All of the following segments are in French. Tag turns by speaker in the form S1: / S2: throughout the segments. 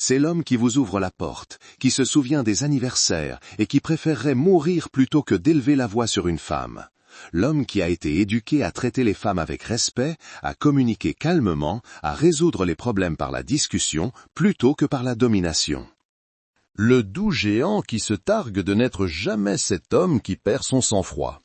S1: C'est l'homme qui vous ouvre la porte, qui se souvient des anniversaires et qui préférerait mourir plutôt que d'élever la voix sur une femme. L'homme qui a été éduqué à traiter les femmes avec respect, à communiquer calmement, à résoudre les problèmes par la discussion plutôt que par la domination.
S2: Le doux géant qui se targue de n'être jamais cet homme qui perd son sang-froid.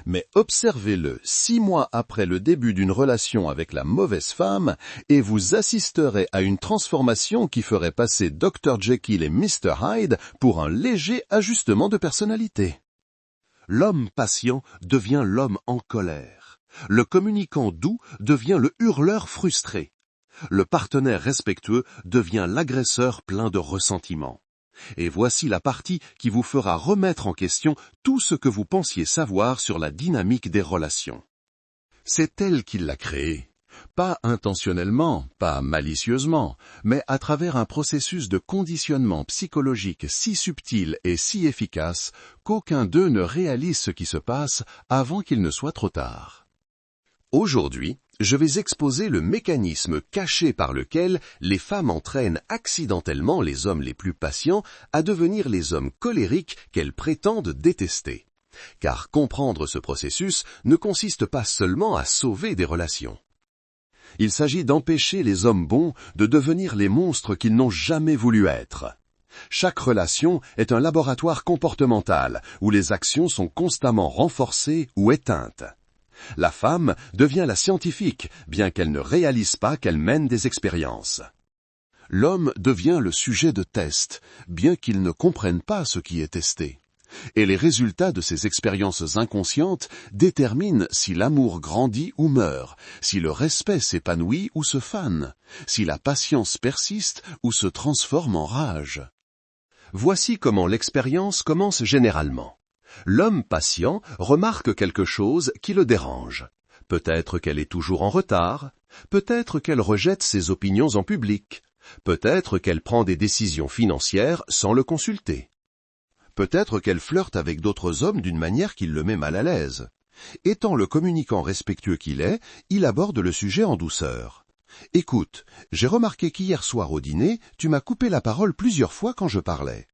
S2: Mais observez-le 6 mois après le début d'une relation avec la mauvaise femme, et vous assisterez à une transformation qui ferait passer Dr. Jekyll et Mr. Hyde pour un léger ajustement de personnalité.
S1: L'homme patient devient l'homme en colère. Le communicant doux devient le hurleur frustré. Le partenaire respectueux devient l'agresseur plein de ressentiment. Et voici la partie qui vous fera remettre en question tout ce que vous pensiez savoir sur la dynamique des relations.
S2: C'est elle qui l'a créée. Pas intentionnellement, pas malicieusement, mais à travers un processus de conditionnement psychologique si subtil et si efficace qu'aucun d'eux ne réalise ce qui se passe avant qu'il ne soit trop tard.
S1: Aujourd'hui, je vais exposer le mécanisme caché par lequel les femmes entraînent accidentellement les hommes les plus patients à devenir les hommes colériques qu'elles prétendent détester. Car comprendre ce processus ne consiste pas seulement à sauver des relations. Il s'agit d'empêcher les hommes bons de devenir les monstres qu'ils n'ont jamais voulu être. Chaque relation est un laboratoire comportemental où les actions sont constamment renforcées ou éteintes. La femme devient la scientifique, bien qu'elle ne réalise pas qu'elle mène des expériences. L'homme devient le sujet de test, bien qu'il ne comprenne pas ce qui est testé. Et les résultats de ces expériences inconscientes déterminent si l'amour grandit ou meurt, si le respect s'épanouit ou se fane, si la patience persiste ou se transforme en rage. Voici comment l'expérience commence généralement. L'homme patient remarque quelque chose qui le dérange. Peut-être qu'elle est toujours en retard, peut-être qu'elle rejette ses opinions en public, peut-être qu'elle prend des décisions financières sans le consulter. Peut-être qu'elle flirte avec d'autres hommes d'une manière qui le met mal à l'aise. Étant le communicant respectueux qu'il est, il aborde le sujet en douceur. « Écoute, j'ai remarqué qu'hier soir au dîner, tu m'as coupé la parole plusieurs fois quand je parlais.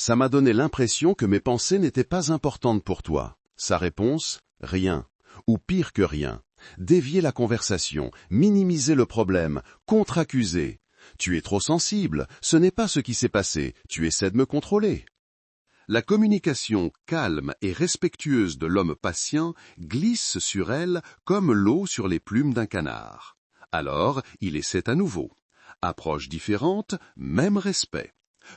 S1: Ça m'a donné l'impression que mes pensées n'étaient pas importantes pour toi. » Sa réponse, rien. Ou pire que rien. Dévier la conversation, minimiser le problème, contre-accuser. Tu es trop sensible, ce n'est pas ce qui s'est passé, tu essaies de me contrôler. La communication calme et respectueuse de l'homme patient glisse sur elle comme l'eau sur les plumes d'un canard. Alors, il essaie à nouveau. Approche différente, même respect.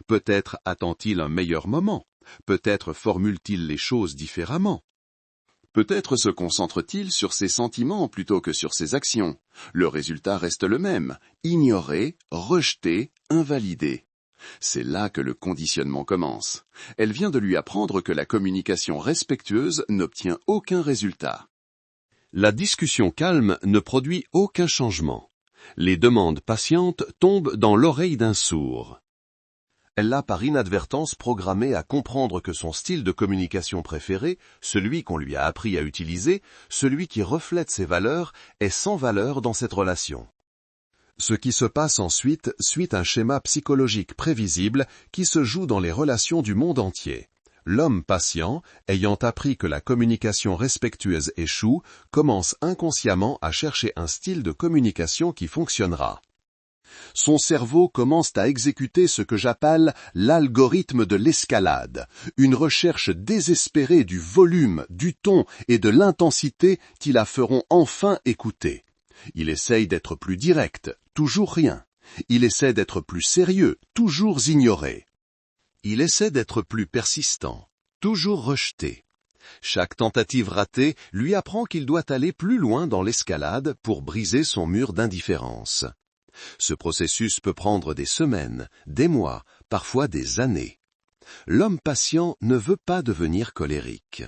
S1: Peut-être attend-il un meilleur moment. Peut-être formule-t-il les choses différemment. Peut-être se concentre-t-il sur ses sentiments plutôt que sur ses actions. Le résultat reste le même. Ignoré, rejeté, invalidé. C'est là que le conditionnement commence. Elle vient de lui apprendre que la communication respectueuse n'obtient aucun résultat. La discussion calme ne produit aucun changement. Les demandes patientes tombent dans l'oreille d'un sourd. Elle l'a par inadvertance programmé à comprendre que son style de communication préféré, celui qu'on lui a appris à utiliser, celui qui reflète ses valeurs, est sans valeur dans cette relation. Ce qui se passe ensuite suit un schéma psychologique prévisible qui se joue dans les relations du monde entier. L'homme patient, ayant appris que la communication respectueuse échoue, commence inconsciemment à chercher un style de communication qui fonctionnera. Son cerveau commence à exécuter ce que j'appelle l'algorithme de l'escalade, une recherche désespérée du volume, du ton et de l'intensité qui la feront enfin écouter. Il essaye d'être plus direct, toujours rien. Il essaie d'être plus sérieux, toujours ignoré. Il essaie d'être plus persistant, toujours rejeté. Chaque tentative ratée lui apprend qu'il doit aller plus loin dans l'escalade pour briser son mur d'indifférence. Ce processus peut prendre des semaines, des mois, parfois des années. L'homme patient ne veut pas devenir colérique.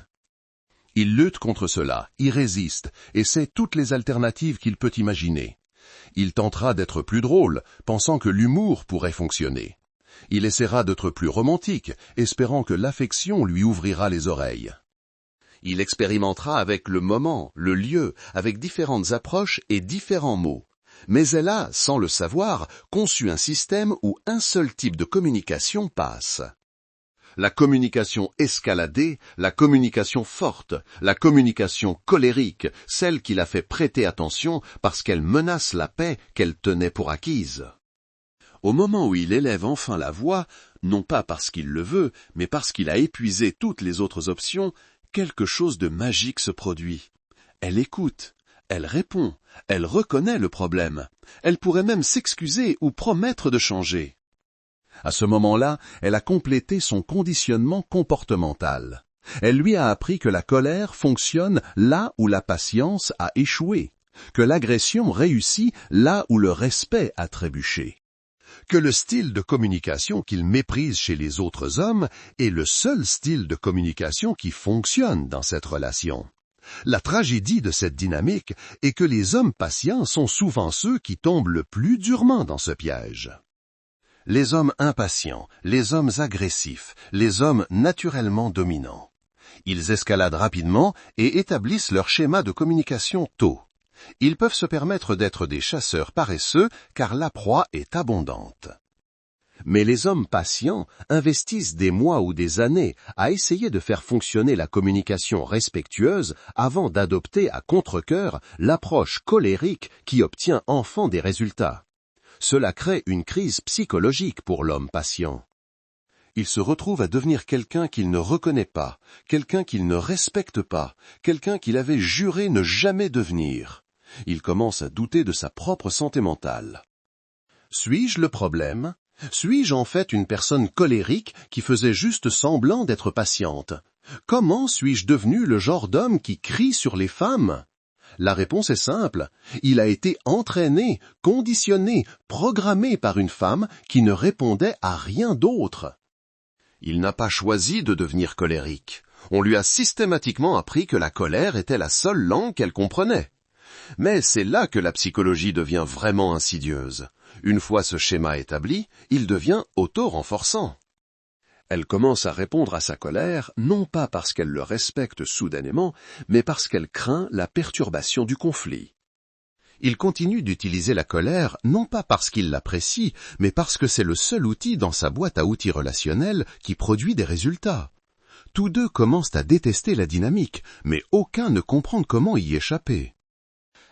S1: Il lutte contre cela, y résiste, et sait toutes les alternatives qu'il peut imaginer. Il tentera d'être plus drôle, pensant que l'humour pourrait fonctionner. Il essaiera d'être plus romantique, espérant que l'affection lui ouvrira les oreilles. Il expérimentera avec le moment, le lieu, avec différentes approches et différents mots. Mais elle a, sans le savoir, conçu un système où un seul type de communication passe. La communication escaladée, la communication forte, la communication colérique, celle qui la fait prêter attention parce qu'elle menace la paix qu'elle tenait pour acquise. Au moment où il élève enfin la voix, non pas parce qu'il le veut, mais parce qu'il a épuisé toutes les autres options, quelque chose de magique se produit. Elle écoute, elle répond, elle reconnaît le problème, elle pourrait même s'excuser ou promettre de changer. À ce moment-là, elle a complété son conditionnement comportemental. Elle lui a appris que la colère fonctionne là où la patience a échoué, que l'agression réussit là où le respect a trébuché, que le style de communication qu'il méprise chez les autres hommes est le seul style de communication qui fonctionne dans cette relation. La tragédie de cette dynamique est que les hommes patients sont souvent ceux qui tombent le plus durement dans ce piège. Les hommes impatients, les hommes agressifs, les hommes naturellement dominants. Ils escaladent rapidement et établissent leur schéma de communication tôt. Ils peuvent se permettre d'être des chasseurs paresseux car la proie est abondante. Mais les hommes patients investissent des mois ou des années à essayer de faire fonctionner la communication respectueuse avant d'adopter à contre-cœur l'approche colérique qui obtient enfin des résultats. Cela crée une crise psychologique pour l'homme patient. Il se retrouve à devenir quelqu'un qu'il ne reconnaît pas, quelqu'un qu'il ne respecte pas, quelqu'un qu'il avait juré ne jamais devenir. Il commence à douter de sa propre santé mentale. Suis-je le problème ? Suis-je en fait une personne colérique qui faisait juste semblant d'être patiente ? Comment suis-je devenu le genre d'homme qui crie sur les femmes ? La réponse est simple. Il a été entraîné, conditionné, programmé par une femme qui ne répondait à rien d'autre. Il n'a pas choisi de devenir colérique. On lui a systématiquement appris que la colère était la seule langue qu'elle comprenait. Mais c'est là que la psychologie devient vraiment insidieuse. Une fois ce schéma établi, il devient auto-renforçant. Elle commence à répondre à sa colère, non pas parce qu'elle le respecte soudainement, mais parce qu'elle craint la perturbation du conflit. Il continue d'utiliser la colère, non pas parce qu'il l'apprécie, mais parce que c'est le seul outil dans sa boîte à outils relationnelle qui produit des résultats. Tous deux commencent à détester la dynamique, mais aucun ne comprend comment y échapper.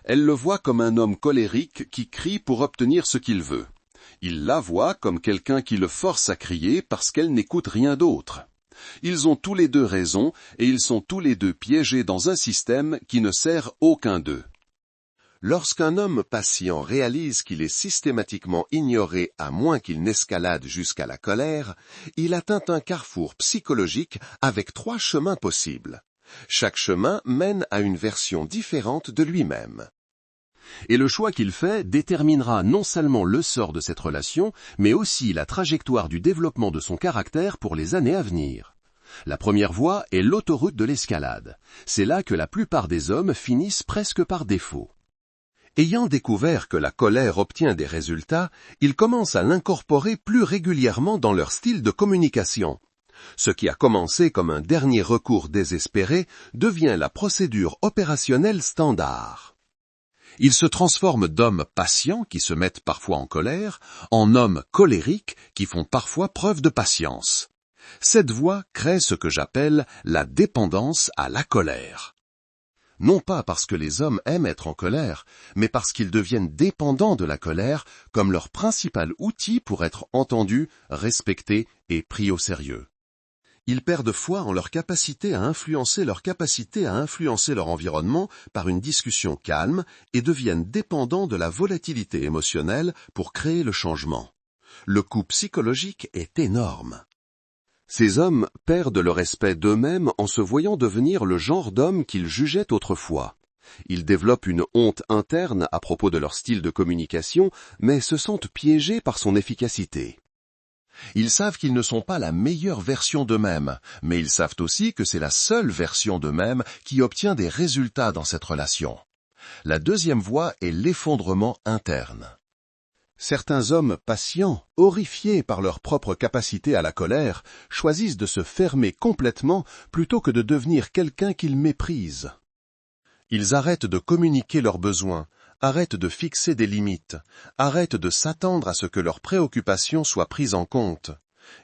S1: Elle le voit comme un homme colérique qui crie pour obtenir ce qu'il veut. Il la voit comme quelqu'un qui le force à crier parce qu'elle n'écoute rien d'autre. Ils ont tous les deux raison et ils sont tous les deux piégés dans un système qui ne sert aucun d'eux. Lorsqu'un homme patient réalise qu'il est systématiquement ignoré à moins qu'il n'escalade jusqu'à la colère, il atteint un carrefour psychologique avec 3 chemins possibles. Chaque chemin mène à une version différente de lui-même. Et le choix qu'il fait déterminera non seulement le sort de cette relation, mais aussi la trajectoire du développement de son caractère pour les années à venir. La première voie est l'autoroute de l'escalade. C'est là que la plupart des hommes finissent presque par défaut. Ayant découvert que la colère obtient des résultats, ils commencent à l'incorporer plus régulièrement dans leur style de communication. Ce qui a commencé comme un dernier recours désespéré devient la procédure opérationnelle standard. Ils se transforment d'hommes patients qui se mettent parfois en colère, en hommes colériques qui font parfois preuve de patience. Cette voie crée ce que j'appelle la dépendance à la colère. Non pas parce que les hommes aiment être en colère, mais parce qu'ils deviennent dépendants de la colère comme leur principal outil pour être entendus, respectés et pris au sérieux. Ils perdent foi en leur capacité à influencer leur environnement par une discussion calme et deviennent dépendants de la volatilité émotionnelle pour créer le changement. Le coût psychologique est énorme. Ces hommes perdent le respect d'eux-mêmes en se voyant devenir le genre d'homme qu'ils jugeaient autrefois. Ils développent une honte interne à propos de leur style de communication, mais se sentent piégés par son efficacité. Ils savent qu'ils ne sont pas la meilleure version d'eux-mêmes, mais ils savent aussi que c'est la seule version d'eux-mêmes qui obtient des résultats dans cette relation. La deuxième voie est l'effondrement interne. Certains hommes patients, horrifiés par leur propre capacité à la colère, choisissent de se fermer complètement plutôt que de devenir quelqu'un qu'ils méprisent. Ils arrêtent de communiquer leurs besoins, arrêtent de fixer des limites, arrêtent de s'attendre à ce que leurs préoccupations soient prises en compte.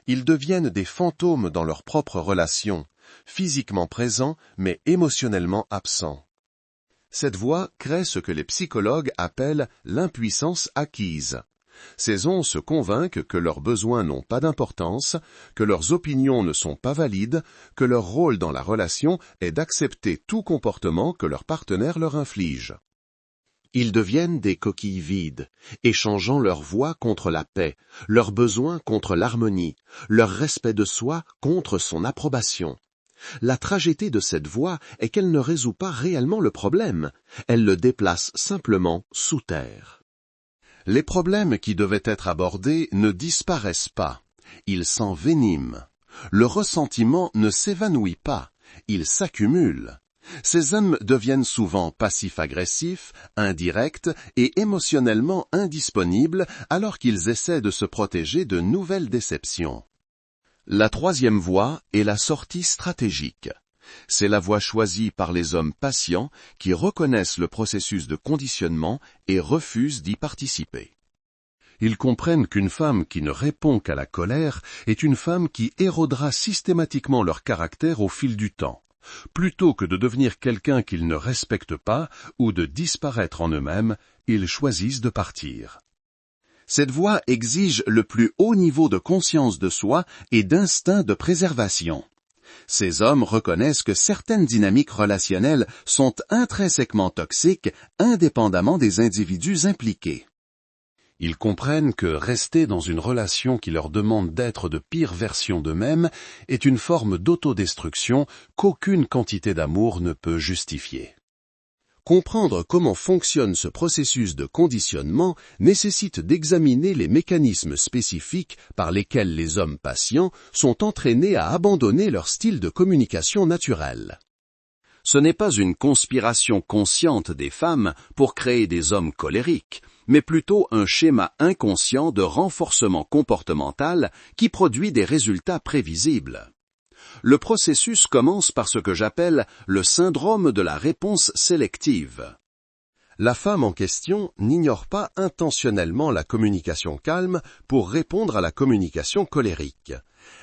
S1: Ils deviennent des fantômes dans leurs propres relations, physiquement présents mais émotionnellement absents. Cette voie crée ce que les psychologues appellent l'impuissance acquise. Ces ons se convainquent que leurs besoins n'ont pas d'importance, que leurs opinions ne sont pas valides, que leur rôle dans la relation est d'accepter tout comportement que leur partenaire leur inflige. Ils deviennent des coquilles vides, échangeant leur voix contre la paix, leurs besoins contre l'harmonie, leur respect de soi contre son approbation. La tragédie de cette voie est qu'elle ne résout pas réellement le problème, elle le déplace simplement sous terre. Les problèmes qui devaient être abordés ne disparaissent pas, ils s'enveniment. Le ressentiment ne s'évanouit pas, il s'accumule. Ces hommes deviennent souvent passifs-agressifs, indirects et émotionnellement indisponibles alors qu'ils essaient de se protéger de nouvelles déceptions. La troisième voie est la sortie stratégique. C'est la voie choisie par les hommes patients qui reconnaissent le processus de conditionnement et refusent d'y participer. Ils comprennent qu'une femme qui ne répond qu'à la colère est une femme qui érodera systématiquement leur caractère au fil du temps, plutôt que de devenir quelqu'un qu'ils ne respectent pas ou de disparaître en eux-mêmes, ils choisissent de partir. Cette voie exige le plus haut niveau de conscience de soi et d'instinct de préservation. Ces hommes reconnaissent que certaines dynamiques relationnelles sont intrinsèquement toxiques, indépendamment des individus impliqués. Ils comprennent que rester dans une relation qui leur demande d'être de pires versions d'eux-mêmes est une forme d'autodestruction qu'aucune quantité d'amour ne peut justifier. Comprendre comment fonctionne ce processus de conditionnement nécessite d'examiner les mécanismes spécifiques par lesquels les hommes patients sont entraînés à abandonner leur style de communication naturel. Ce n'est pas une conspiration consciente des femmes pour créer des hommes colériques, mais plutôt un schéma inconscient de renforcement comportemental qui produit des résultats prévisibles. Le processus commence par ce que j'appelle le syndrome de la réponse sélective. La femme en question n'ignore pas intentionnellement la communication calme pour répondre à la communication colérique.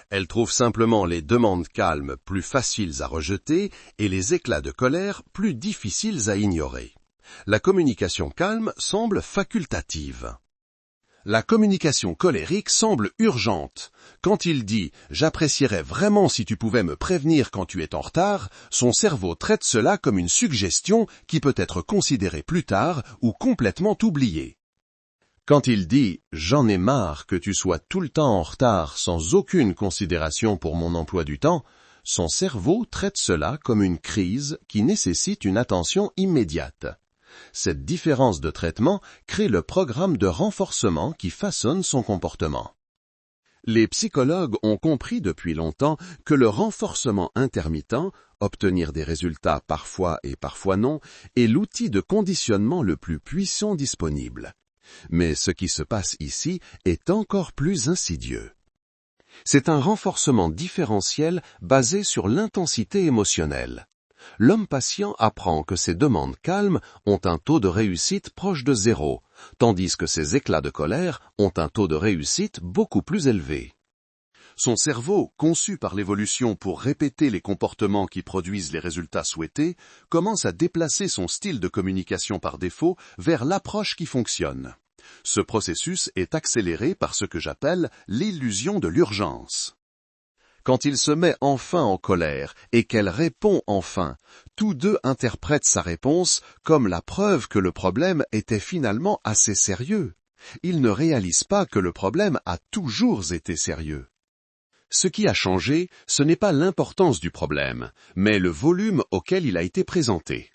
S1: Elle trouve simplement les demandes calmes plus faciles à rejeter et les éclats de colère plus difficiles à ignorer. La communication calme semble facultative. La communication colérique semble urgente. Quand il dit « j'apprécierais vraiment si tu pouvais me prévenir quand tu es en retard », son cerveau traite cela comme une suggestion qui peut être considérée plus tard ou complètement oubliée. Quand il dit « j'en ai marre que tu sois tout le temps en retard sans aucune considération pour mon emploi du temps », son cerveau traite cela comme une crise qui nécessite une attention immédiate. Cette différence de traitement crée le programme de renforcement qui façonne son comportement. Les psychologues ont compris depuis longtemps que le renforcement intermittent, obtenir des résultats parfois et parfois non, est l'outil de conditionnement le plus puissant disponible. Mais ce qui se passe ici est encore plus insidieux. C'est un renforcement différentiel basé sur l'intensité émotionnelle. L'homme patient apprend que ses demandes calmes ont un taux de réussite proche de 0, tandis que ses éclats de colère ont un taux de réussite beaucoup plus élevé. Son cerveau, conçu par l'évolution pour répéter les comportements qui produisent les résultats souhaités, commence à déplacer son style de communication par défaut vers l'approche qui fonctionne. Ce processus est accéléré par ce que j'appelle l'illusion de l'urgence. Quand il se met enfin en colère et qu'elle répond enfin, tous deux interprètent sa réponse comme la preuve que le problème était finalement assez sérieux. Ils ne réalisent pas que le problème a toujours été sérieux. Ce qui a changé, ce n'est pas l'importance du problème, mais le volume auquel il a été présenté.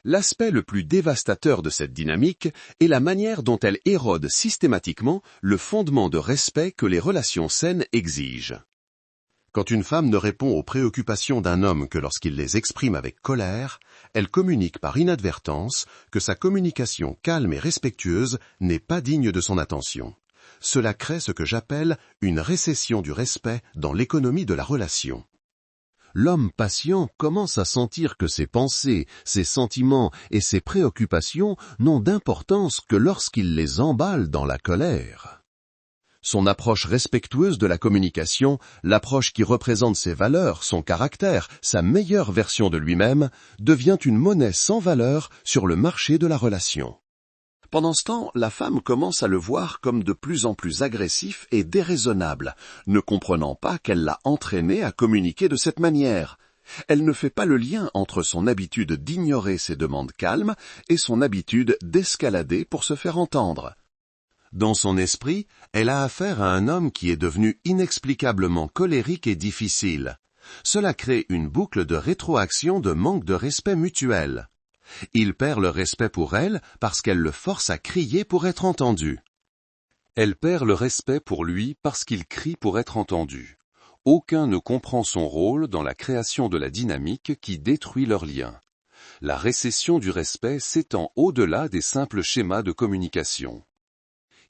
S1: L'aspect le plus dévastateur de cette dynamique est la manière dont elle érode systématiquement le fondement de respect que les relations saines exigent. Quand une femme ne répond aux préoccupations d'un homme que lorsqu'il les exprime avec colère, elle communique par inadvertance que sa communication calme et respectueuse n'est pas digne de son attention. Cela crée ce que j'appelle une récession du respect dans l'économie de la relation. l'homme patient commence à sentir que ses pensées, ses sentiments et ses préoccupations n'ont d'importance que lorsqu'il les emballe dans la colère. Son approche respectueuse de la communication, l'approche qui représente ses valeurs, son caractère, sa meilleure version de lui-même, devient une monnaie sans valeur sur le marché de la relation. Pendant ce temps, la femme commence à le voir comme de plus en plus agressif et déraisonnable, ne comprenant pas qu'elle l'a entraîné à communiquer de cette manière. Elle ne fait pas le lien entre son habitude d'ignorer ses demandes calmes et son habitude d'escalader pour se faire entendre. Dans son esprit, elle a affaire à un homme qui est devenu inexplicablement colérique et difficile. Cela crée une boucle de rétroaction de manque de respect mutuel. Il perd le respect pour elle parce qu'elle le force à crier pour être entendu. Elle perd le respect pour lui parce qu'il crie pour être entendu. Aucun ne comprend son rôle dans la création de la dynamique qui détruit leur lien. La récession du respect s'étend au-delà des simples schémas de communication.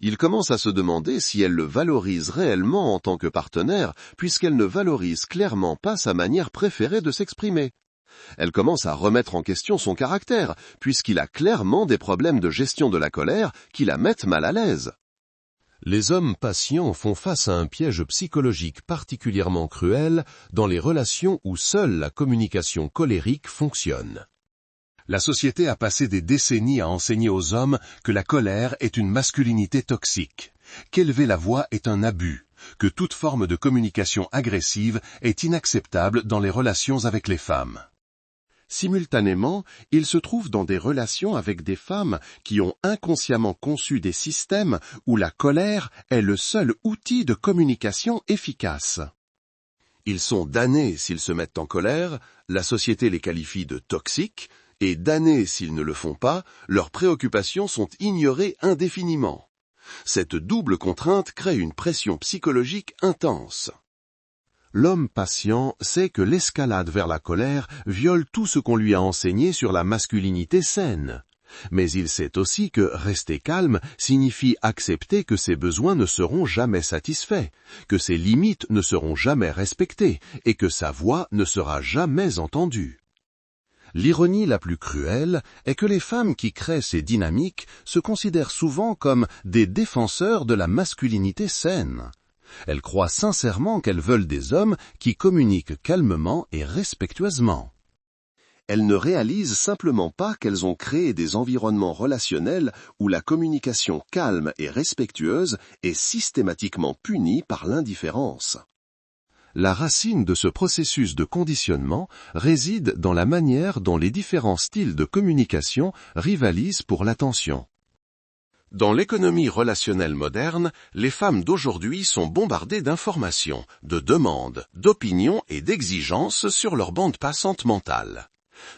S1: Il commence à se demander si elle le valorise réellement en tant que partenaire, puisqu'elle ne valorise clairement pas sa manière préférée de s'exprimer. Elle commence à remettre en question son caractère, puisqu'il a clairement des problèmes de gestion de la colère qui la mettent mal à l'aise. Les hommes patients font face à un piège psychologique particulièrement cruel dans les relations où seule la communication colérique fonctionne. La société a passé des décennies à enseigner aux hommes que la colère est une masculinité toxique, qu'élever la voix est un abus, que toute forme de communication agressive est inacceptable dans les relations avec les femmes. Simultanément, il se trouve dans des relations avec des femmes qui ont inconsciemment conçu des systèmes où la colère est le seul outil de communication efficace. Ils sont damnés s'ils se mettent en colère, la société les qualifie de toxiques, et damnés s'ils ne le font pas, leurs préoccupations sont ignorées indéfiniment. Cette double contrainte crée une pression psychologique intense. L'homme patient sait que l'escalade vers la colère viole tout ce qu'on lui a enseigné sur la masculinité saine. Mais il sait aussi que rester calme signifie accepter que ses besoins ne seront jamais satisfaits, que ses limites ne seront jamais respectées et que sa voix ne sera jamais entendue. L'ironie la plus cruelle est que les femmes qui créent ces dynamiques se considèrent souvent comme des défenseurs de la masculinité saine. Elles croient sincèrement qu'elles veulent des hommes qui communiquent calmement et respectueusement. Elles ne réalisent simplement pas qu'elles ont créé des environnements relationnels où la communication calme et respectueuse est systématiquement punie par l'indifférence. La racine de ce processus de conditionnement réside dans la manière dont les différents styles de communication rivalisent pour l'attention. Dans l'économie relationnelle moderne, les femmes d'aujourd'hui sont bombardées d'informations, de demandes, d'opinions et d'exigences sur leur bande passante mentale.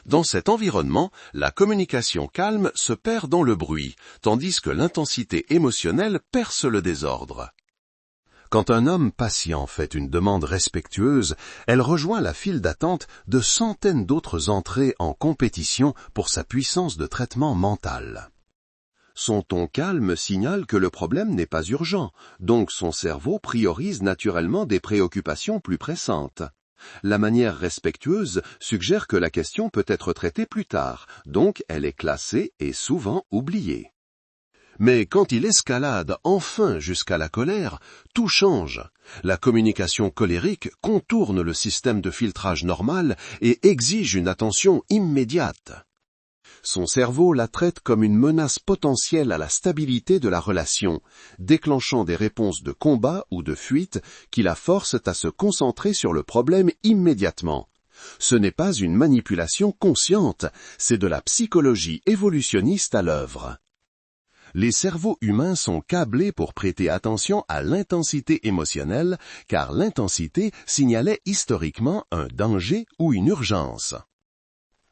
S1: Dans cet environnement, la communication calme se perd dans le bruit, tandis que l'intensité émotionnelle perce le désordre. Quand un homme patient fait une demande respectueuse, elle rejoint la file d'attente de centaines d'autres entrées en compétition pour sa puissance de traitement mental. Son ton calme signale que le problème n'est pas urgent, donc son cerveau priorise naturellement des préoccupations plus pressantes. La manière respectueuse suggère que la question peut être traitée plus tard, donc elle est classée et souvent oubliée. Mais quand il escalade enfin jusqu'à la colère, tout change. La communication colérique contourne le système de filtrage normal et exige une attention immédiate. Son cerveau la traite comme une menace potentielle à la stabilité de la relation, déclenchant des réponses de combat ou de fuite qui la forcent à se concentrer sur le problème immédiatement. Ce n'est pas une manipulation consciente, c'est de la psychologie évolutionniste à l'œuvre. Les cerveaux humains sont câblés pour prêter attention à l'intensité émotionnelle, car l'intensité signalait historiquement un danger ou une urgence.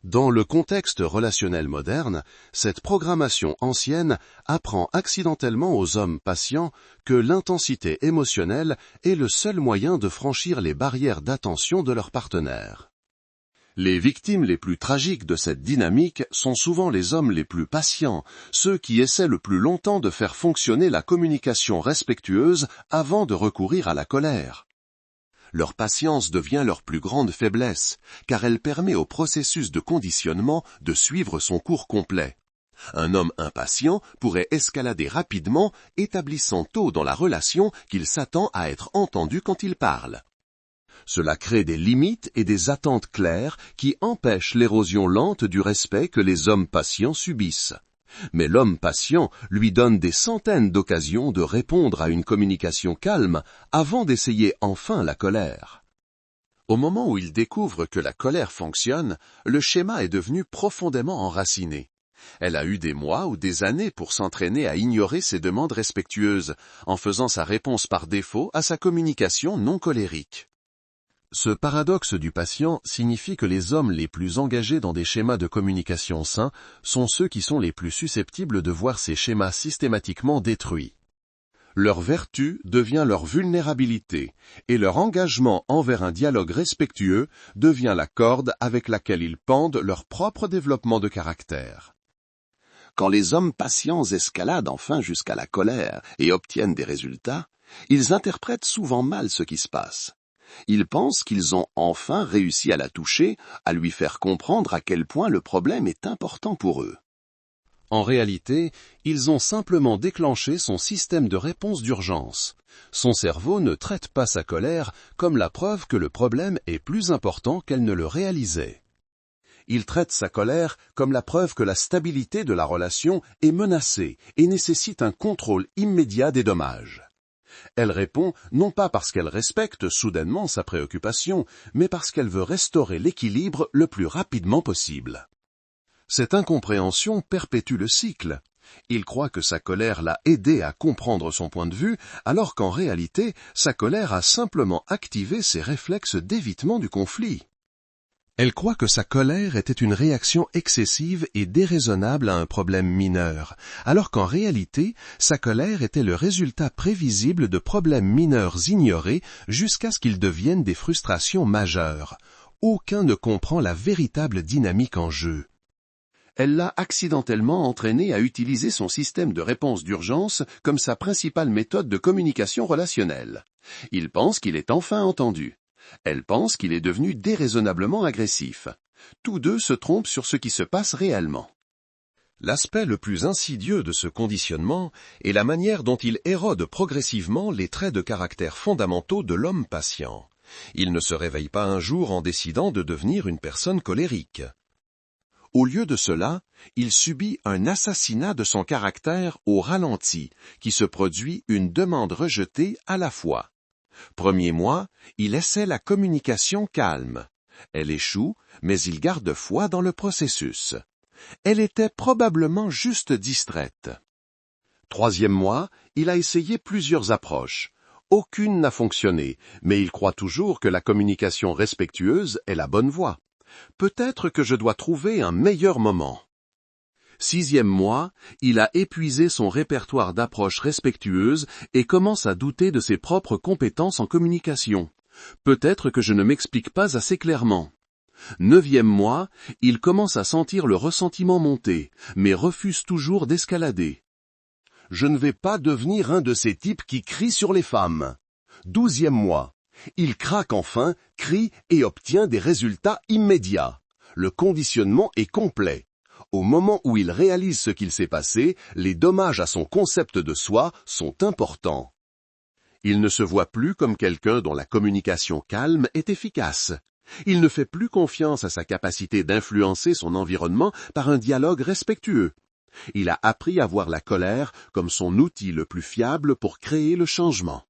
S1: Dans le contexte relationnel moderne, cette programmation ancienne apprend accidentellement aux hommes patients que l'intensité émotionnelle est le seul moyen de franchir les barrières d'attention de leur partenaire. Les victimes les plus tragiques de cette dynamique sont souvent les hommes les plus patients, ceux qui essaient le plus longtemps de faire fonctionner la communication respectueuse avant de recourir à la colère. Leur patience devient leur plus grande faiblesse, car elle permet au processus de conditionnement de suivre son cours complet. Un homme impatient pourrait escalader rapidement, établissant tôt dans la relation qu'il s'attend à être entendu quand il parle. Cela crée des limites et des attentes claires qui empêchent l'érosion lente du respect que les hommes patients subissent. Mais l'homme patient lui donne des centaines d'occasions de répondre à une communication calme avant d'essayer enfin la colère. Au moment où il découvre que la colère fonctionne, le schéma est devenu profondément enraciné. Elle a eu des mois ou des années pour s'entraîner à ignorer ses demandes respectueuses, en faisant sa réponse par défaut à sa communication non colérique. Ce paradoxe du patient signifie que les hommes les plus engagés dans des schémas de communication sains sont ceux qui sont les plus susceptibles de voir ces schémas systématiquement détruits. Leur vertu devient leur vulnérabilité, et leur engagement envers un dialogue respectueux devient la corde avec laquelle ils pendent leur propre développement de caractère. Quand les hommes patients escaladent enfin jusqu'à la colère et obtiennent des résultats, ils interprètent souvent mal ce qui se passe. Ils pensent qu'ils ont enfin réussi à la toucher, à lui faire comprendre à quel point le problème est important pour eux. En réalité, ils ont simplement déclenché son système de réponse d'urgence. Son cerveau ne traite pas sa colère comme la preuve que le problème est plus important qu'elle ne le réalisait. Il traite sa colère comme la preuve que la stabilité de la relation est menacée et nécessite un contrôle immédiat des dommages. Elle répond non pas parce qu'elle respecte soudainement sa préoccupation, mais parce qu'elle veut restaurer l'équilibre le plus rapidement possible. Cette incompréhension perpétue le cycle. Il croit que sa colère l'a aidé à comprendre son point de vue, alors qu'en réalité, sa colère a simplement activé ses réflexes d'évitement du conflit. Elle croit que sa colère était une réaction excessive et déraisonnable à un problème mineur, alors qu'en réalité, sa colère était le résultat prévisible de problèmes mineurs ignorés jusqu'à ce qu'ils deviennent des frustrations majeures. Aucun ne comprend la véritable dynamique en jeu. Elle l'a accidentellement entraîné à utiliser son système de réponse d'urgence comme sa principale méthode de communication relationnelle. Il pense qu'il est enfin entendu. Elle pense qu'il est devenu déraisonnablement agressif. Tous deux se trompent sur ce qui se passe réellement. L'aspect le plus insidieux de ce conditionnement est la manière dont il érode progressivement les traits de caractère fondamentaux de l'homme patient. Il ne se réveille pas un jour en décidant de devenir une personne colérique. Au lieu de cela, il subit un assassinat de son caractère au ralenti, qui se produit une demande rejetée à la fois. Premier mois, il essaie la communication calme. Elle échoue, mais il garde foi dans le processus. Elle était probablement juste distraite. Troisième mois, il a essayé plusieurs approches. Aucune n'a fonctionné, mais il croit toujours que la communication respectueuse est la bonne voie. Peut-être que je dois trouver un meilleur moment. Sixième mois, il a épuisé son répertoire d'approches respectueuses et commence à douter de ses propres compétences en communication. Peut-être que je ne m'explique pas assez clairement. Neuvième mois, il commence à sentir le ressentiment monter, mais refuse toujours d'escalader. Je ne vais pas devenir un de ces types qui crient sur les femmes. 12e mois. Il craque enfin, crie et obtient des résultats immédiats. Le conditionnement est complet. Au moment où il réalise ce qu'il s'est passé, les dommages à son concept de soi sont importants. Il ne se voit plus comme quelqu'un dont la communication calme est efficace. Il ne fait plus confiance à sa capacité d'influencer son environnement par un dialogue respectueux. Il a appris à voir la colère comme son outil le plus fiable pour créer le changement.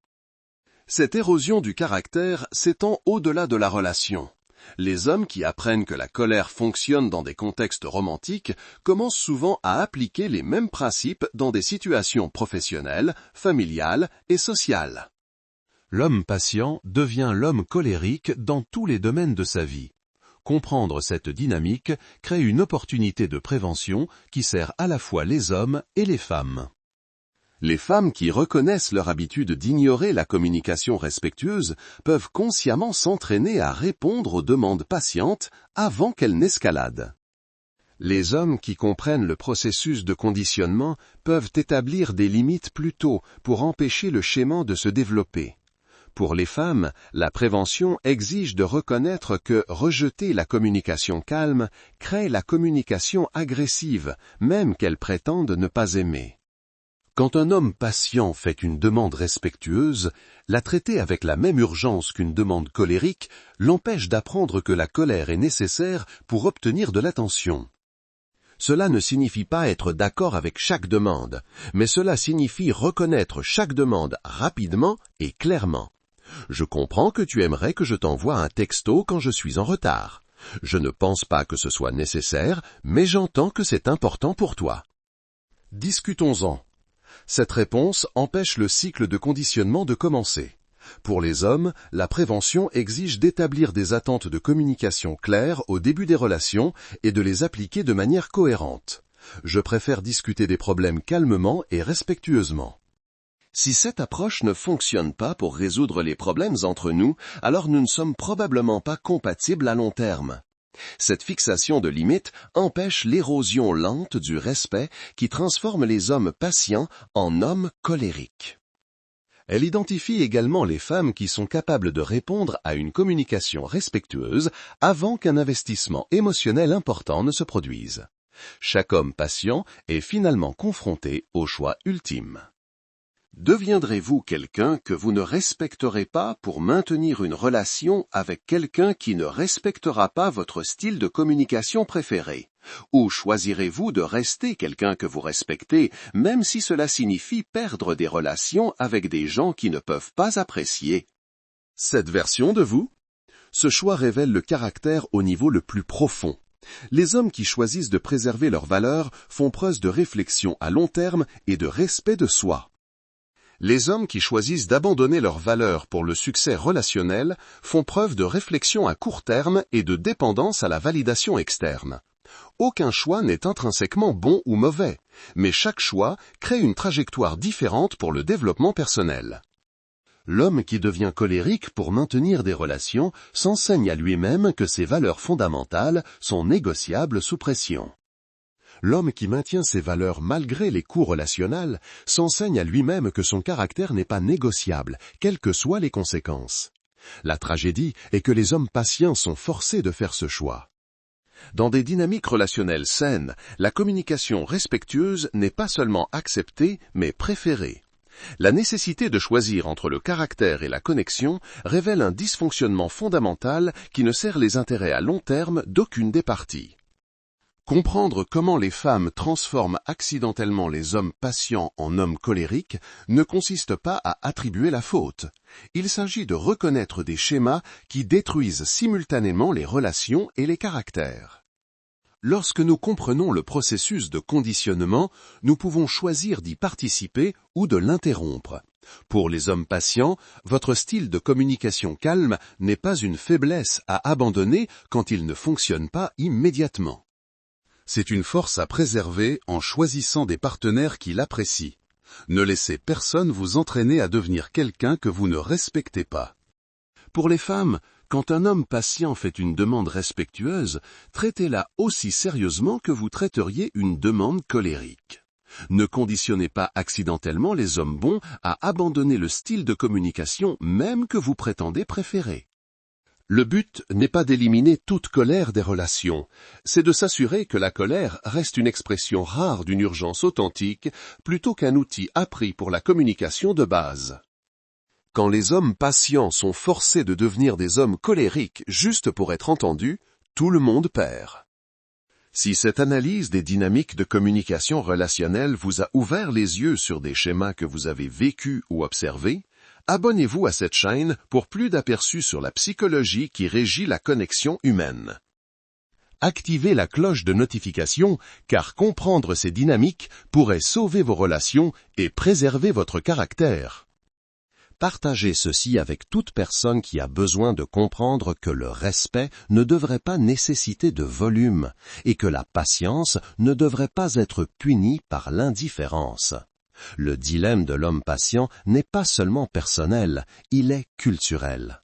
S1: Cette érosion du caractère s'étend au-delà de la relation. Les hommes qui apprennent que la colère fonctionne dans des contextes romantiques commencent souvent à appliquer les mêmes principes dans des situations professionnelles, familiales et sociales. L'homme patient devient l'homme colérique dans tous les domaines de sa vie. Comprendre cette dynamique crée une opportunité de prévention qui sert à la fois les hommes et les femmes. Les femmes qui reconnaissent leur habitude d'ignorer la communication respectueuse peuvent consciemment s'entraîner à répondre aux demandes patientes avant qu'elles n'escaladent. Les hommes qui comprennent le processus de conditionnement peuvent établir des limites plus tôt pour empêcher le schéma de se développer. Pour les femmes, la prévention exige de reconnaître que rejeter la communication calme crée la communication agressive, même qu'elle prétende ne pas aimer. Quand un homme patient fait une demande respectueuse, la traiter avec la même urgence qu'une demande colérique l'empêche d'apprendre que la colère est nécessaire pour obtenir de l'attention. Cela ne signifie pas être d'accord avec chaque demande, mais cela signifie reconnaître chaque demande rapidement et clairement. Je comprends que tu aimerais que je t'envoie un texto quand je suis en retard. Je ne pense pas que ce soit nécessaire, mais j'entends que c'est important pour toi. Discutons-en. Cette réponse empêche le cycle de conditionnement de commencer. Pour les hommes, la prévention exige d'établir des attentes de communication claires au début des relations et de les appliquer de manière cohérente. Je préfère discuter des problèmes calmement et respectueusement. Si cette approche ne fonctionne pas pour résoudre les problèmes entre nous, alors nous ne sommes probablement pas compatibles à long terme. Cette fixation de limites empêche l'érosion lente du respect qui transforme les hommes patients en hommes colériques. Elle identifie également les femmes qui sont capables de répondre à une communication respectueuse avant qu'un investissement émotionnel important ne se produise. Chaque homme patient est finalement confronté au choix ultime. Deviendrez-vous quelqu'un que vous ne respecterez pas pour maintenir une relation avec quelqu'un qui ne respectera pas votre style de communication préféré? Ou choisirez-vous de rester quelqu'un que vous respectez, même si cela signifie perdre des relations avec des gens qui ne peuvent pas apprécier? Cette version de vous? Ce choix révèle le caractère au niveau le plus profond. Les hommes qui choisissent de préserver leurs valeurs font preuve de réflexion à long terme et de respect de soi. Les hommes qui choisissent d'abandonner leurs valeurs pour le succès relationnel font preuve de réflexion à court terme et de dépendance à la validation externe. Aucun choix n'est intrinsèquement bon ou mauvais, mais chaque choix crée une trajectoire différente pour le développement personnel. L'homme qui devient colérique pour maintenir des relations s'enseigne à lui-même que ses valeurs fondamentales sont négociables sous pression. L'homme qui maintient ses valeurs malgré les coups relationnels s'enseigne à lui-même que son caractère n'est pas négociable, quelles que soient les conséquences. La tragédie est que les hommes patients sont forcés de faire ce choix. Dans des dynamiques relationnelles saines, la communication respectueuse n'est pas seulement acceptée, mais préférée. La nécessité de choisir entre le caractère et la connexion révèle un dysfonctionnement fondamental qui ne sert les intérêts à long terme d'aucune des parties. Comprendre comment les femmes transforment accidentellement les hommes patients en hommes colériques ne consiste pas à attribuer la faute. Il s'agit de reconnaître des schémas qui détruisent simultanément les relations et les caractères. Lorsque nous comprenons le processus de conditionnement, nous pouvons choisir d'y participer ou de l'interrompre. Pour les hommes patients, votre style de communication calme n'est pas une faiblesse à abandonner quand il ne fonctionne pas immédiatement. C'est une force à préserver en choisissant des partenaires qui l'apprécient. Ne laissez personne vous entraîner à devenir quelqu'un que vous ne respectez pas. Pour les femmes, quand un homme patient fait une demande respectueuse, traitez-la aussi sérieusement que vous traiteriez une demande colérique. Ne conditionnez pas accidentellement les hommes bons à abandonner le style de communication même que vous prétendez préférer. Le but n'est pas d'éliminer toute colère des relations, c'est de s'assurer que la colère reste une expression rare d'une urgence authentique plutôt qu'un outil appris pour la communication de base. Quand les hommes patients sont forcés de devenir des hommes colériques juste pour être entendus, tout le monde perd. Si cette analyse des dynamiques de communication relationnelle vous a ouvert les yeux sur des schémas que vous avez vécus ou observés, abonnez-vous à cette chaîne pour plus d'aperçus sur la psychologie qui régit la connexion humaine. Activez la cloche de notification car comprendre ces dynamiques pourrait sauver vos relations et préserver votre caractère. Partagez ceci avec toute personne qui a besoin de comprendre que le respect ne devrait pas nécessiter de volume et que la patience ne devrait pas être punie par l'indifférence. Le dilemme de l'homme patient n'est pas seulement personnel, il est culturel.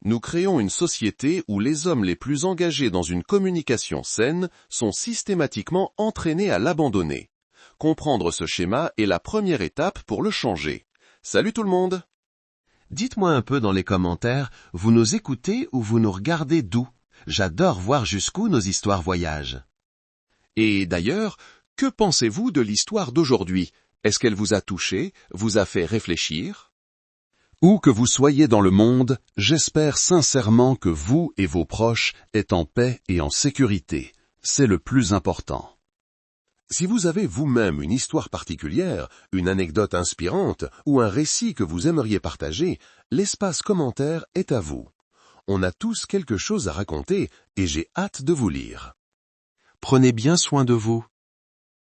S1: Nous créons une société où les hommes les plus engagés dans une communication saine sont systématiquement entraînés à l'abandonner. Comprendre ce schéma est la première étape pour le changer. Salut tout le monde! Dites-moi un peu dans les commentaires, vous nous écoutez ou vous nous regardez d'où? J'adore voir jusqu'où nos histoires voyagent.
S2: Et d'ailleurs, que pensez-vous de l'histoire d'aujourd'hui? Est-ce qu'elle vous a touché, vous a fait réfléchir? Où que vous soyez dans le monde, j'espère sincèrement que vous et vos proches êtes en paix et en sécurité. C'est le plus important.
S1: Si vous avez vous-même une histoire particulière, une anecdote inspirante ou un récit que vous aimeriez partager, l'espace commentaire est à vous. On a tous quelque chose à raconter et j'ai hâte de vous lire.
S2: Prenez bien soin de vous.